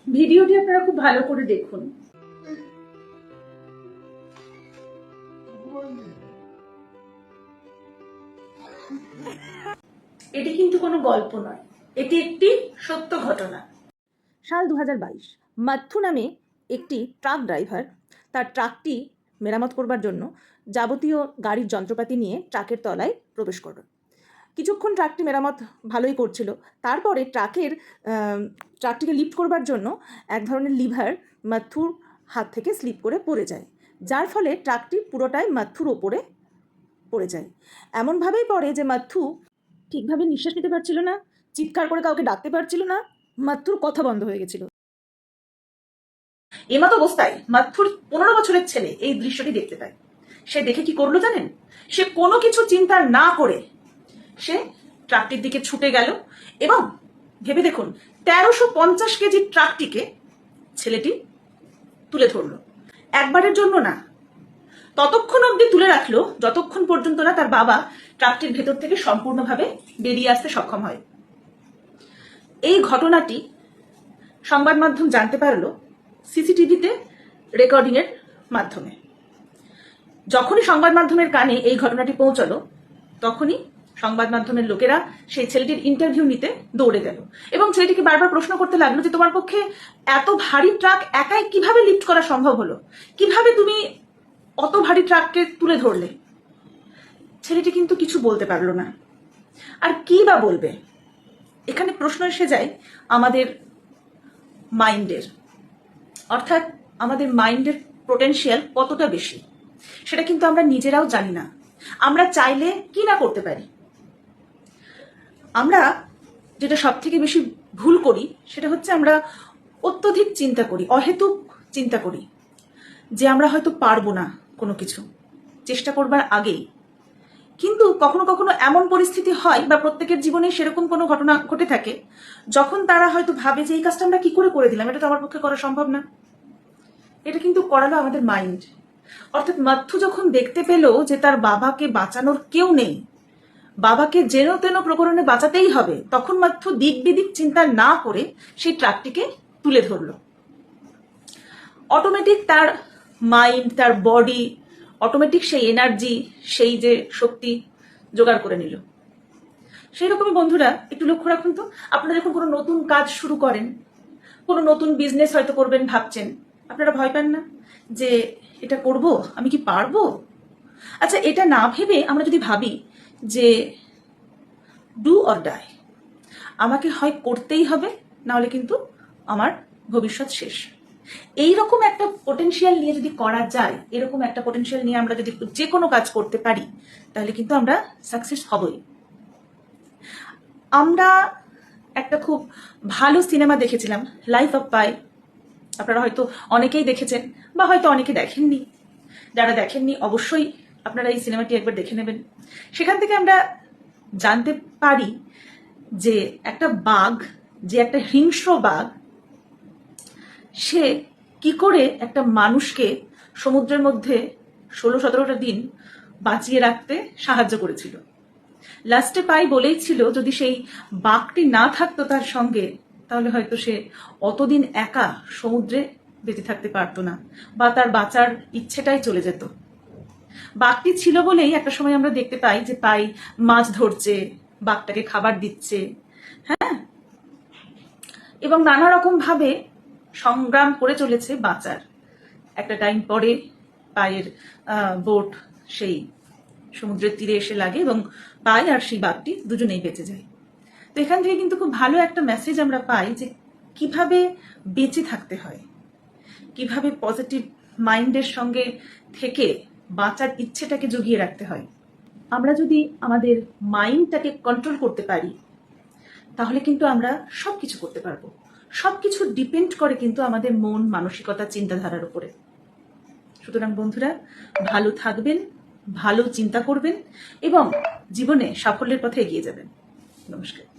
ভিডিওটি আপনারা খুব ভালো করে দেখুন। এটি কিন্তু কোনো গল্প নয়, এটি একটি সত্য ঘটনা। সাল 2022, মাথু নামে একটি ট্রাক ড্রাইভার তার ট্রাকটি মেরামত করবার জন্য যাবতীয় গাড়ির যন্ত্রপাতি নিয়ে ট্রাকের তলায় প্রবেশ করল। কিছুক্ষণ ট্রাকটি মেরামত ভালোই করছিল। তারপরে ট্রাকটিকে লিফট করবার জন্য এক ধরনের লিভার মাথুর হাত থেকে স্লিপ করে পড়ে যায়, যার ফলে ট্রাকটি পুরোটাই মাথুর ওপরে পড়ে যায়। এমনভাবেই পড়ে যে মাথু ঠিকভাবে নিঃশ্বাস নিতে পারছিল না, চিৎকার করে কাউকে ডাকতে পারছিল না, মাথুর কথা বন্ধ হয়ে গেছিল। এমত অবস্থায় মাথুর 15 বছরের ছেলে এই দৃশ্যটি দেখতে পায়। সে দেখে কি করলো জানেন? সে কোনো কিছু চিন্তা না করে সে ট্রাকটির দিকে ছুটে গেল এবং ভেবে দেখুন 1350 কেজি ট্রাকটিকে ছেলেটি তুলে ধরলো। একবারের জন্য না, ততক্ষণ অবধি তুলে রাখলো যতক্ষণ পর্যন্ত না তার বাবা ট্রাকটির ভেতর থেকে সম্পূর্ণভাবে বেরিয়ে আসতে সক্ষম হয়। এই ঘটনাটি সংবাদ মাধ্যম জানতে পারলো সিসিটিভিতে রেকর্ডিং এর মাধ্যমে। যখনই সংবাদ মাধ্যমের কানে এই ঘটনাটি পৌঁছালো, তখনই সংবাদ মাধ্যমের লোকেরা সেই ছেলেটির ইন্টারভিউ নিতে দৌড়ে গেল এবং ছেলেটিকে বারবার প্রশ্ন করতে লাগলো যে তোমার পক্ষে এত ভারী ট্রাক একাই কিভাবে লিফট করা সম্ভব হলো, কিভাবে তুমি অত ভারী ট্রাককে তুলে ধরলে? ছেলেটি কিন্তু কিছু বলতে পারলো না। আর কি বা বলবে? এখানে প্রশ্ন এসে যায় আমাদের মাইন্ডের, অর্থাৎ আমাদের মাইন্ডের পোটেনশিয়াল কতটা বেশি সেটা কিন্তু আমরা নিজেরাও জানি না। আমরা চাইলে কি না করতে পারি। আমরা যেটা সব থেকে বেশি ভুল করি সেটা হচ্ছে আমরা অত্যধিক চিন্তা করি, অহেতুক চিন্তা করি যে আমরা হয়তো পারবো না কোনো কিছু চেষ্টা করবার আগেই। কিন্তু কখনো কখনো এমন পরিস্থিতি হয় বা প্রত্যেকের জীবনে সেরকম কোনো ঘটনা ঘটে থাকে যখন তারা হয়তো ভাবে যে এই কাজটা আমরা কি করে দিলাম, এটা তো আমার পক্ষে করা সম্ভব না। এটা কিন্তু করালো আমাদের মাইন্ড। অর্থাৎ মাথু যখন দেখতে পেল যে তার বাবাকে বাঁচানোর কেউ নেই, বাবাকে যেন তেন প্রকরণে বাঁচাতেই হবে, তখন মাথু দিক বিদিক চিন্তা না করে সেই ট্রাকটিকে তুলে ধরলো। অটোমেটিক তার মাইন্ড, তার বডি অটোমেটিক সেই এনার্জি, সেই যে শক্তি জোগাড় করে নিল। সেই রকমই বন্ধুরা একটু লক্ষ্য রাখুন তো, আপনারা যখন কোনো নতুন কাজ শুরু করেন, কোনো নতুন বিজনেস হয়তো করবেন ভাবছেন, আপনারা ভয় পান না যে এটা করব, আমি কি পারবো? আচ্ছা, এটা না ভেবে আমরা যদি ভাবি যে ডু অর ডাই, আমাকে হয় করতেই হবে, না হলে কিন্তু আমার ভবিষ্যৎ শেষ। এইরকম একটা পোটেনশিয়াল নিয়ে যদি করা যায়, এরকম একটা পোটেনশিয়াল নিয়ে আমরা যদি যে কোনো কাজ করতে পারি, তাহলে কিন্তু আমরা সাকসেস হবই। আমরা একটা খুব ভালো সিনেমা দেখেছিলাম, লাইফ অফ পাই। আপনারা হয়তো অনেকেই দেখেছেন বা হয়তো অনেকে দেখেননি। যারা দেখেননি অবশ্যই আপনারা এই সিনেমাটি একবার দেখে নেবেন। সেখান থেকে আমরা জানতে পারি যে একটা বাঘ, যে একটা হিংস্র বাঘ, সে কি করে একটা মানুষকে সমুদ্রের মধ্যে 16-17টা দিন বাঁচিয়ে রাখতে সাহায্য করেছিল। লাস্টে পাই বলেইছিল যদি সেই বাঘটি না থাকতো তার সঙ্গে, তাহলে হয়তো সে অতদিন একা সমুদ্রে বেঁচে থাকতে পারতো না, বা তার বাঁচার ইচ্ছেটাই চলে যেত। বাঘটি ছিল বলেই একটা সময় আমরা দেখতে পাই যে পাই মাছ ধরছে, বাঘটাকে খাবার দিচ্ছে, হ্যাঁ, এবং নানা রকম ভাবে সংগ্রাম করে চলেছে বাঁচার। একটা টাইম পরে পায়ের বোট সেই সমুদ্রের তীরে এসে লাগে এবং পাই আর সেই বাঘটি দুজনেই বেঁচে যায়। তো এখান থেকে কিন্তু খুব ভালো একটা মেসেজ আমরা পাই যে কিভাবে বেঁচে থাকতে হয়, কিভাবে পজিটিভ মাইন্ডের সঙ্গে থেকে বাঁচার ইচ্ছেটাকে জুগিয়ে রাখতে হয়। আমরা যদি আমাদের মাইন্ডটাকে কন্ট্রোল করতে পারি, তাহলে কিন্তু আমরা সবকিছু করতে পারবো। সবকিছু ডিপেন্ড করে কিন্তু আমাদের মন, মানসিকতা, চিন্তাধারার উপরে। সুতরাং বন্ধুরা, ভালো থাকবেন, ভালো চিন্তা করবেন এবং জীবনে সাফল্যের পথে এগিয়ে যাবেন। নমস্কার।